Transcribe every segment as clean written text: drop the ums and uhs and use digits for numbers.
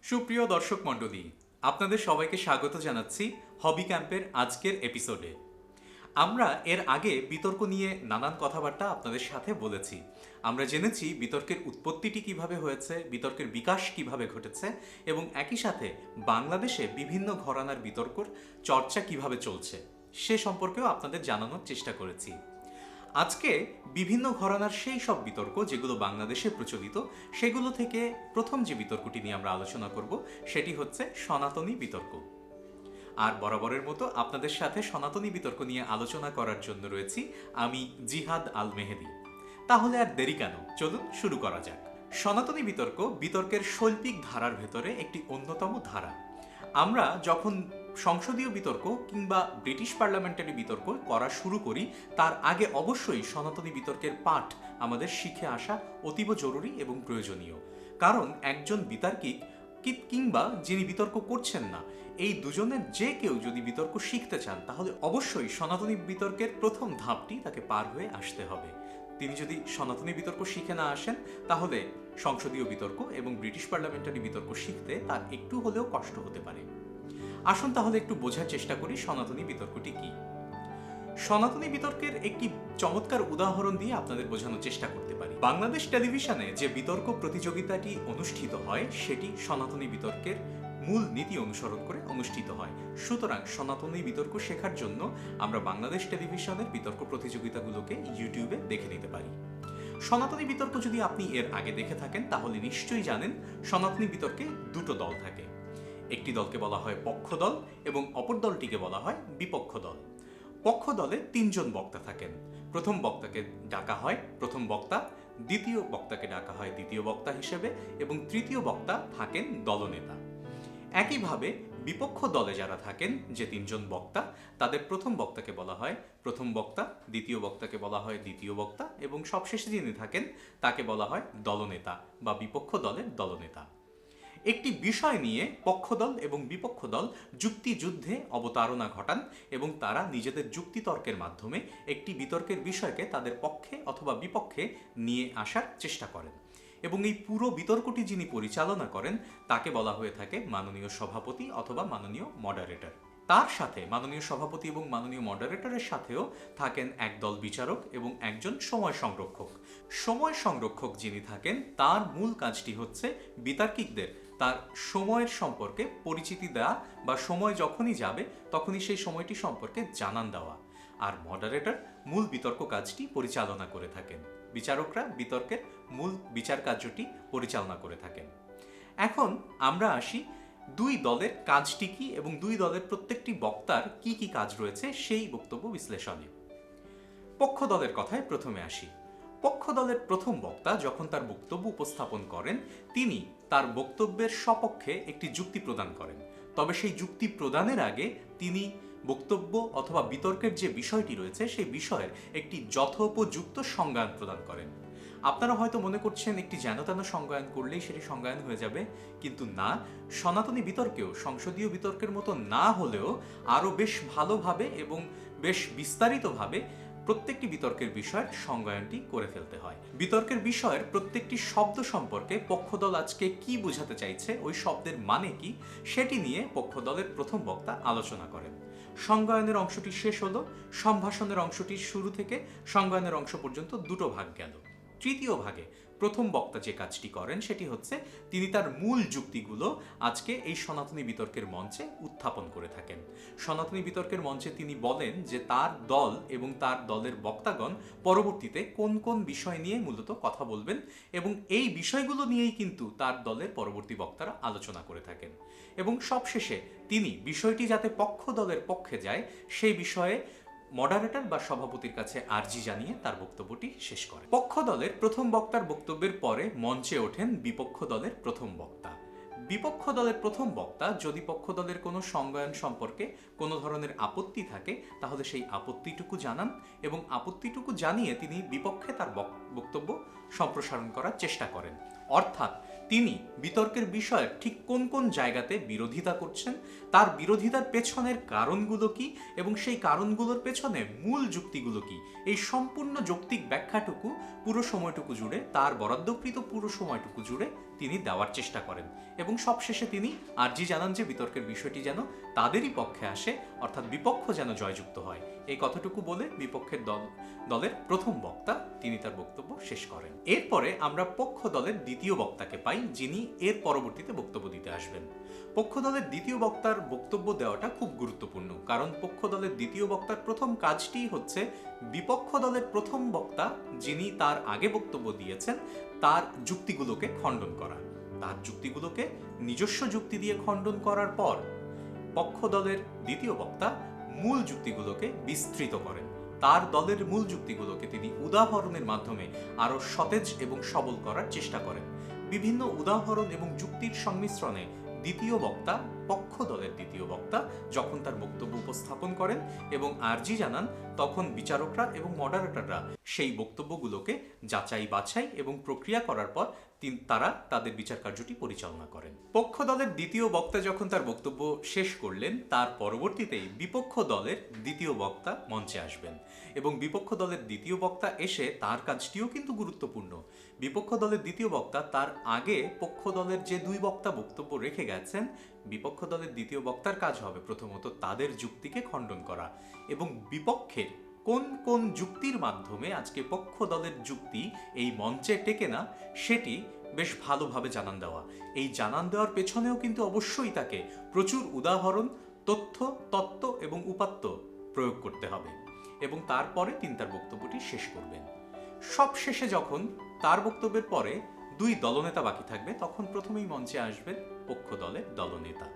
সুপ্রিয় দর্শক মণ্ডলী, আপনাদের সবাইকে স্বাগত জানাচ্ছি হবি ক্যাম্পের আজকের এপিসোডে। আমরা এর আগে বিতর্ক নিয়ে নানান কথাবার্তা আপনাদের সাথে বলেছি। আমরা জেনেছি বিতর্কের উৎপত্তিটি কিভাবে হয়েছে, বিতর্কের বিকাশ কিভাবে ঘটেছে এবং একই সাথে বাংলাদেশে বিভিন্ন ঘরানার বিতর্কর চর্চা কিভাবে চলছে সে সম্পর্কেও আপনাদের জানানোর চেষ্টা করেছি। আজকে বিভিন্ন ঘরানার সেই সব বিতর্ক যেগুলো বাংলাদেশে প্রচলিত, সেগুলো থেকে প্রথম যে বিতর্কটি নিয়ে আমরা আলোচনা করব সেটি হচ্ছে সনাতনী বিতর্ক। আর বরাবরের মতো আপনাদের সাথে সনাতনী বিতর্ক নিয়ে আলোচনা করার জন্য রয়েছি আমি জিহাদ আল মেহেদি। তাহলে আর দেরি কেন, চলুন শুরু করা যাক। সনাতনী বিতর্ক বিতর্কের শৈল্পিক ধারার ভেতরে একটি অন্যতম ধারা। আমরা যখন সংসদীয় বিতর্ক কিংবা ব্রিটিশ পার্লামেন্টারি বিতর্ক করা শুরু করি, তার আগে অবশ্যই সনাতনী বিতর্কের পাঠ আমাদের শিখে আসা অতীব জরুরি এবং প্রয়োজনীয়। কারণ একজন বিতার্কিক কিংবা যিনি বিতর্ক করছেন না, এই দুজনের যে কেউ যদি বিতর্ক শিখতে চান তাহলে অবশ্যই সনাতনী বিতর্কের প্রথম ধাপটি তাকে পার হয়ে আসতে হবে। তিনি যদি সনাতনী বিতর্ক শিখে না আসেন তাহলে সংসদীয় বিতর্ক এবং ব্রিটিশ পার্লামেন্টারি বিতর্ক শিখতে তার একটু হলেও কষ্ট হতে পারে। আসুন তাহলে একটু বোঝার চেষ্টা করি সনাতনী বিতর্কটি কি। সনাতনী বিতর্কের একটি চমৎকার উদাহরণ দিয়ে আপনাদের বোঝানোর চেষ্টা করতে পারি। বাংলাদেশ টেলিভিশনে যে বিতর্ক প্রতিযোগিতাটি অনুষ্ঠিত হয় সেটি সনাতনী বিতর্কের মূল নীতি অনুসরণ করে অনুষ্ঠিত হয়। সুতরাং সনাতনী বিতর্ক শেখার জন্য আমরা বাংলাদেশ টেলিভিশনের বিতর্ক প্রতিযোগিতাগুলোকে ইউটিউবে দেখে নিতে পারি। সনাতনী বিতর্ক যদি আপনি এর আগে দেখে থাকেন তাহলে নিশ্চয়ই জানেন সনাতনী বিতর্কে দুটো দল থাকে। একটি দলকে বলা হয় পক্ষ দল এবং অপর দলটিকে বলা হয় বিপক্ষ দল। পক্ষ দলে তিনজন বক্তা থাকেন। প্রথম বক্তাকে ডাকা হয় প্রথম বক্তা, দ্বিতীয় বক্তাকে ডাকা হয় দ্বিতীয় বক্তা হিসেবে এবং তৃতীয় বক্তা থাকেন দলনেতা। একইভাবে বিপক্ষ দলে যারা থাকেন যে তিনজন বক্তা, তাদের প্রথম বক্তাকে বলা হয় প্রথম বক্তা, দ্বিতীয় বক্তাকে বলা হয় দ্বিতীয় বক্তা এবং সবশেষে যিনি থাকেন তাকে বলা হয় দলনেতা বা বিপক্ষ দলের দলনেতা। একটি বিষয় নিয়ে পক্ষদল এবং বিপক্ষ দল যুক্তিযুদ্ধে অবতারণা ঘটান এবং তারা নিজেদের যুক্তিতর্কের মাধ্যমে একটি বিতর্কের বিষয়কে তাদের পক্ষে অথবা বিপক্ষে নিয়ে আসার চেষ্টা করেন এবং এই পুরো বিতর্কটি যিনি পরিচালনা করেন তাকে বলা হয়ে থাকে মাননীয় সভাপতি অথবা মাননীয় মডারেটর। তার সাথে মাননীয় সভাপতি এবং মাননীয় মডারেটরের সাথেও থাকেন একদল বিচারক এবং একজন সময় সংরক্ষক। সময় সংরক্ষক যিনি থাকেন তার মূল কাজটি হচ্ছে বিতার্কিকদের তার সময়ের সম্পর্কে পরিচিতি দেওয়া বা সময় যখনই যাবে তখনই সেই সময়টি সম্পর্কে জানান দেওয়া। আর মডারেটর মূল বিতর্ক কাজটি পরিচালনা করে থাকেন। বিচারকরা বিতর্কের মূল বিচার কার্যটি পরিচালনা করে থাকেন। এখন আমরা আসি দুই দলের কাজটি কি এবং দুই দলের প্রত্যেকটি বক্তার কি কি কাজ রয়েছে সেই বক্তব্য বিশ্লেষণে। পক্ষ দলের কথায় প্রথমে আসি। পক্ষ দলের প্রথম বক্তা যখন তার বক্তব্য উপস্থাপন করেন তিনি তার বক্তব্যের সপক্ষে একটি যুক্তি প্রদান করেন। তবে সেই যুক্তি প্রদানের আগে তিনি বক্তব্য অথবা বিতর্কের যে বিষয়টি রয়েছে সেই বিষয়ের একটি যথোপযুক্ত সংজ্ঞান প্রদান করেন। আপনারা হয়তো মনে করছেন একটি যেনতেন সংজ্ঞায়ন করলেই সেটি সংজ্ঞায়ন হয়ে যাবে, কিন্তু না, সনাতনী বিতর্কেও সংসদীয় বিতর্কের মতো না হলেও আরও বেশ ভালোভাবে এবং বেশ বিস্তারিতভাবে প্রত্যেকটি বিতর্কের বিষয়ের সংজ্ঞায়নটি করে ফেলতে হয়। বিতর্কের বিষয়ের প্রত্যেকটি শব্দ সম্পর্কে পক্ষদল আজকে কি বোঝাতে চাইছে, ওই শব্দের মানে কি, সেটি নিয়ে পক্ষদলের প্রথম বক্তা আলোচনা করেন। সংজ্ঞায়নের অংশটি শেষ হলো, সম্ভাষণের অংশটির শুরু থেকে সংজ্ঞায়নের অংশ পর্যন্ত দুটো ভাগ গেল। তৃতীয় ভাগে প্রথম বক্তা যে কাজটি করেন সেটি হচ্ছে তিনি তার মূল যুক্তিগুলো আজকে এই সনাতনী বিতর্কের মঞ্চে উত্থাপন করে থাকেন। সনাতনী বিতর্কের মঞ্চে তিনি বলেন যে তার দল এবং তার দলের বক্তাগণ পরবর্তীতে কোন কোন বিষয় নিয়ে মূলত কথা বলবেন এবং এই বিষয়গুলো নিয়েই কিন্তু তার দলের পরবর্তী বক্তারা আলোচনা করে থাকেন। এবং সবশেষে তিনি বিষয়টি যাতে পক্ষ দলের পক্ষে যায় সেই বিষয়ে মডারেটর বা সভাপতির কাছে আর্জি জানিয়ে তার বক্তব্যটি শেষ করে। পক্ষ দলের প্রথম বক্তার বক্তব্যের পরে মঞ্চে ওঠেন বিপক্ষ দলের প্রথম বক্তা। বিপক্ষ দলের প্রথম বক্তা যদি পক্ষ দলের কোনো সংজ্ঞায়ন সম্পর্কে কোনো ধরনের আপত্তি থাকে তাহলে সেই আপত্তিটুকু জানান এবং আপত্তিটুকু জানিয়ে তিনি বিপক্ষে তার বক্তব্য সম্প্রসারণ করার চেষ্টা করেন। অর্থাৎ তিনি বিতর্কের বিষয়ের ঠিক কোন কোন জায়গাতে বিরোধিতা করছেন, তার বিরোধিতার পেছনের কারণগুলো কি এবং সেই কারণগুলোর পেছনে মূল যুক্তিগুলো কি, এই সম্পূর্ণ যৌক্তিক ব্যাখ্যাটুকু পুরো সময়টুকু জুড়ে, তার বরাদ্দকৃত পুরো সময়টুকু জুড়ে তিনি দেওয়ার চেষ্টা করেন। এবং সবশেষে তিনি আর্জি জানান যে বিতর্কের বিষয়টি যেন তাদেরই পক্ষে আসে, অর্থাৎ বিপক্ষ যেন জয়যুক্ত হয়। এই কথাটুকু বলে বিপক্ষের দলের প্রথম বক্তা তিনি তার বক্তব্য শেষ করেন। এরপরে আমরা পক্ষ দলের দ্বিতীয় বক্তাকে পাই, যিনি এর পরবর্তীতে বক্তব্য দিতে আসবেন। পক্ষ দলের দ্বিতীয় বক্তার বক্তব্য দেওয়াটা খুব গুরুত্বপূর্ণ, কারণ পক্ষ দলের দ্বিতীয় বক্তার প্রথম কাজটি হচ্ছে বিপক্ষ দলের প্রথম বক্তা যিনি তার আগে বক্তব্য দিয়েছেন তার যুক্তিগুলোকে খণ্ডন করা। তার যুক্তিগুলোকে নিজস্ব যুক্তি দিয়ে খণ্ডন করার পর পক্ষ দলের দ্বিতীয় বক্তা মূল যুক্তিগুলোকে বিস্তৃত করেন। তার দলের মূল যুক্তিগুলোকে তিনি উদাহরণের মাধ্যমে আরো সতেজ এবং সবল করার চেষ্টা করেন। বিভিন্ন উদাহরণ এবং যুক্তির সংমিশ্রণে দ্বিতীয় বক্তা, পক্ষ দলের দ্বিতীয় বক্তা যখন তার বক্তব্য উপস্থাপন করেন এবং আর্জি জানান, তখন বিচারকরা এবং মডারেটররা সেই বক্তব্যগুলোকে যাচাই বাছাই এবং প্রক্রিয়া করার পর তারা তাদের বিচার কার্যটি পরিচালনা করেন। পক্ষ দলের দ্বিতীয় বক্তা যখন তার বক্তব্য শেষ করলেন, তার পরবর্তীতেই বিপক্ষ দলের দ্বিতীয় বক্তা মঞ্চে আসবেন এবং বিপক্ষ দলের দ্বিতীয় বক্তা এসে তার কাজটিও কিন্তু গুরুত্বপূর্ণ। বিপক্ষ দলের দ্বিতীয় বক্তা তার আগে পক্ষ দলের যে দুই বক্তা বক্তব্য রেখে গেছেন, বিপক্ষ দলের দ্বিতীয় বক্তার কাজ হবে প্রথমত তাদের যুক্তিকে খণ্ডন করা এবং বিপক্ষের কোন কোন যুক্তির মাধ্যমে আজকে পক্ষ দলের যুক্তি এই মঞ্চে টেকে না সেটি বেশ ভালোভাবে জানান দেওয়া। এই জানান দেওয়ার পেছনেও কিন্তু অবশ্যই তাকে প্রচুর উদাহরণ, তথ্য, তত্ত্ব এবং উপাত্ত প্রয়োগ করতে হবে এবং তারপরে তিনি তার বক্তব্যটি শেষ করবেন। সব শেষে যখন তার বক্তব্যের পরে দুই দলনেতা বাকি থাকবে, তখন প্রথমেই মঞ্চে আসবেন পক্ষ দলের দলনেতা।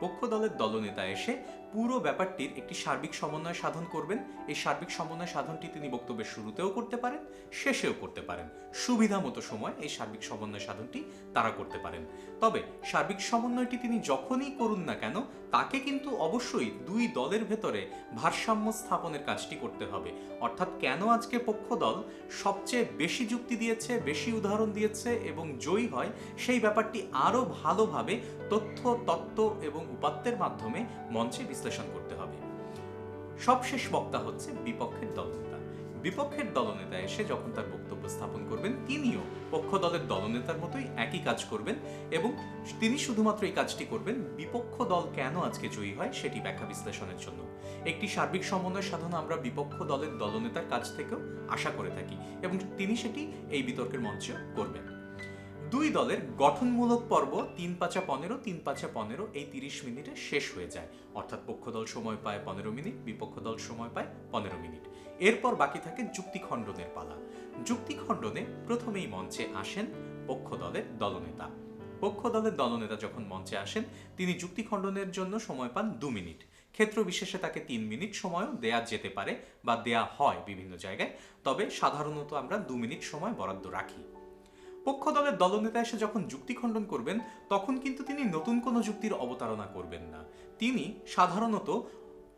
পক্ষ দলের দলনেতা এসে পুরো ব্যাপারটির একটি সার্বিক সমন্বয় সাধন করবেন। এই সার্বিক সমন্বয় সাধনটি তিনি বক্তব্যের শুরুতেও করতে পারেন, শেষেও করতে পারেন। সুবিধা মতো সময় এই সার্বিক সমন্বয় সাধনটি তারা করতে পারেন। তবে সার্বিক সমন্বয়টি তিনি যখনই করুন না কেন, তাকে কিন্তু অবশ্যই দুই দলের ভেতরে ভারসাম্য স্থাপনের কাজটি করতে হবে। অর্থাৎ কেন আজকে পক্ষ দল সবচেয়ে বেশি যুক্তি দিয়েছে, বেশি উদাহরণ দিয়েছে এবং জয়ী হয়, সেই ব্যাপারটি আরো ভালোভাবে তথ্য, তত্ত্ব এবং উপাত্তের মাধ্যমে মঞ্চে বিশ্লেষণ করতে হবে। সবশেষ বক্তা হচ্ছে বিপক্ষের দলনেতা। বিপক্ষের দলনেতা এসে যখন তার বক্তব্য স্থাপন করবেন, তিনিও পক্ষ দলের দলনেতার মতোই একই কাজ করবেন এবং তিনি শুধুমাত্র এই কাজটি করবেন বিপক্ষ দল কেন আজকে জয়ী হয় সেটি ব্যাখ্যা বিশ্লেষণের জন্য। একটি সার্বিক সমন্বয় সাধন আমরা বিপক্ষ দলের দলনেতার কাছ থেকেও আশা করে থাকি এবং তিনি সেটি এই বিতর্কের মঞ্চে করবেন। দুই দলের গঠনমূলক পর্ব 3-5-15, 3-5-15 এই 30 মিনিটে শেষ হয়ে যায়। অর্থাৎ পক্ষ দল সময় পায় 15 মিনিট, বিপক্ষ দল সময় পায় 15 মিনিট। এরপর বাকি থাকে যুক্তি খণ্ডনের পালা। যুক্তি খণ্ডনে প্রথমেই মঞ্চে আসেন পক্ষ দলের দলনেতা। পক্ষ দলের দলনেতা যখন মঞ্চে আসেন, তিনি যুক্তি খণ্ডনের জন্য সময় পান 2 মিনিট। ক্ষেত্র বিশেষে তাকে 3 মিনিট সময়ও দেয়া যেতে পারে বা দেয়া হয় বিভিন্ন জায়গায়, তবে সাধারণত আমরা 2 মিনিট সময় বরাদ্দ রাখি। পক্ষ দলের দলনেতা এসে যখন যুক্তি খণ্ডন করবেন, তখন কিন্তু তিনি নতুন কোনো যুক্তির অবতারণা করবেন না। তিনি সাধারণত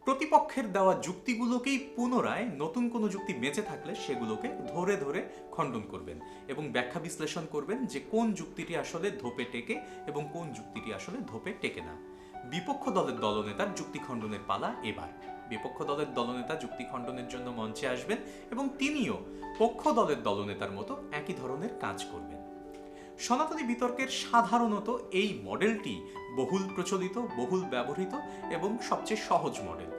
প্রতিপক্ষের দেওয়া যুক্তিগুলোকেই পুনরায় নতুন কোনো যুক্তি বেঁচে থাকলে সেগুলোকে ধরে ধরে খণ্ডন করবেন এবং ব্যাখ্যা বিশ্লেষণ করবেন যে কোন যুক্তিটি আসলে ধোপে টেকে এবং কোন যুক্তিটি আসলে ধোপে টেকে না। বিপক্ষ দলের দলনেতার যুক্তি খণ্ডনের পালা এবার। বিপক্ষ দলের দলনেতা যুক্তি খণ্ডনের জন্য মঞ্চে আসবেন এবং তিনিও পক্ষ দলের দলনেতার মতো একই ধরনের কাজ করবেন। সনাতনী বিতর্কের সাধারণত এই মডেলটি বহুল প্রচলিত, বহুল ব্যবহৃত এবং সবচেয়ে সহজ মডেল।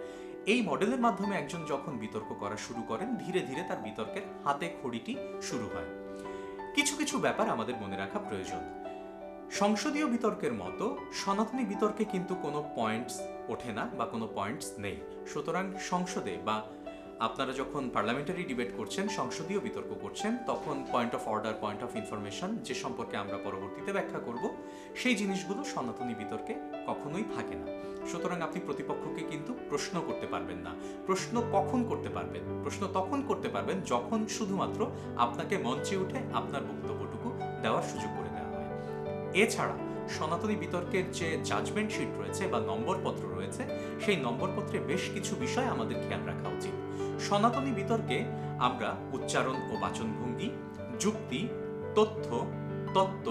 এই মডেলের মাধ্যমে একজন যখন বিতর্ক করা শুরু করেন, ধীরে ধীরে তার বিতর্কের হাতে খড়িটি শুরু হয়। কিছু কিছু ব্যাপার আমাদের মনে রাখা প্রয়োজন। সংসদীয় বিতর্কের মতো সনাতনী বিতর্কে কিন্তু কোনো পয়েন্টস ওঠে না বা কোনো পয়েন্টস নেই। সুতরাং সংসদে বা আপনারা যখন পার্লামেন্টারি ডিবেট করছেন, সংসদীয় বিতর্ক করছেন, তখন point of order, point of information, যে সম্পর্কে আমরা পরবর্তীতে ব্যাখ্যা করব, সেই জিনিসগুলো সনাতনী বিতর্কে কখনোই থাকে না। সুতরাং আপনি প্রতিপক্ষকে কিন্তু প্রশ্ন করতে পারবেন না। প্রশ্ন কখন করতে পারবেন? প্রশ্ন তখন করতে পারবেন যখন শুধুমাত্র আপনাকে মঞ্চে উঠে আপনার বক্তব্যটুকু দেওয়ার সুযোগ করে দেওয়া হয়। এছাড়া সনাতনী বিতর্কের যে জাজমেন্ট শিট রয়েছে বা নম্বরপত্র রয়েছে, সেই নম্বরপত্রে বেশ কিছু বিষয় আমাদের খেয়াল রাখা উচিত। সনাতনী বিতর্কে আমরা উচ্চারণ ও বাচনভঙ্গি, যুক্তি, তথ্য, তত্ত্ব,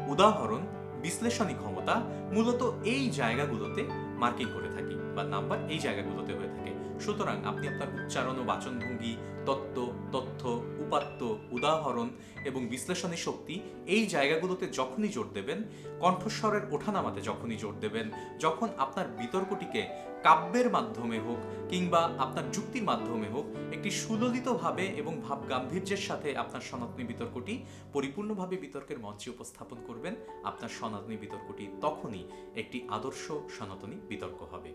উদাহরণ, বিশ্লেষণী ক্ষমতা, মূলত এই জায়গাগুলোতে মার্কিং করে থাকি বা নাম্বার এই জায়গাগুলোতে হয়ে থাকে। সুতরাং আপনি আপনার উচ্চারণ ও বাচনভঙ্গি, তত্ত্ব, তথ্য, উপাত্ত, উদাহরণ এবং বিশ্লেষণী শক্তি এই জায়গাগুলোতে যখনই জোর দেবেন, কণ্ঠস্বরের ওঠানামাতে যখনই জোর দেবেন, যখন আপনার বিতর্কটিকে কাব্যের মাধ্যমে হোক কিংবা আপনার যুক্তির মাধ্যমে হোক একটি সুললিতভাবে এবং ভাব গাম্ভীর্যের সাথে আপনার সনাতনী বিতর্কটি পরিপূর্ণভাবে বিতর্কের মঞ্চে উপস্থাপন করবেন, আপনার সনাতনী বিতর্কটি তখনই একটি আদর্শ সনাতনী বিতর্ক হবে।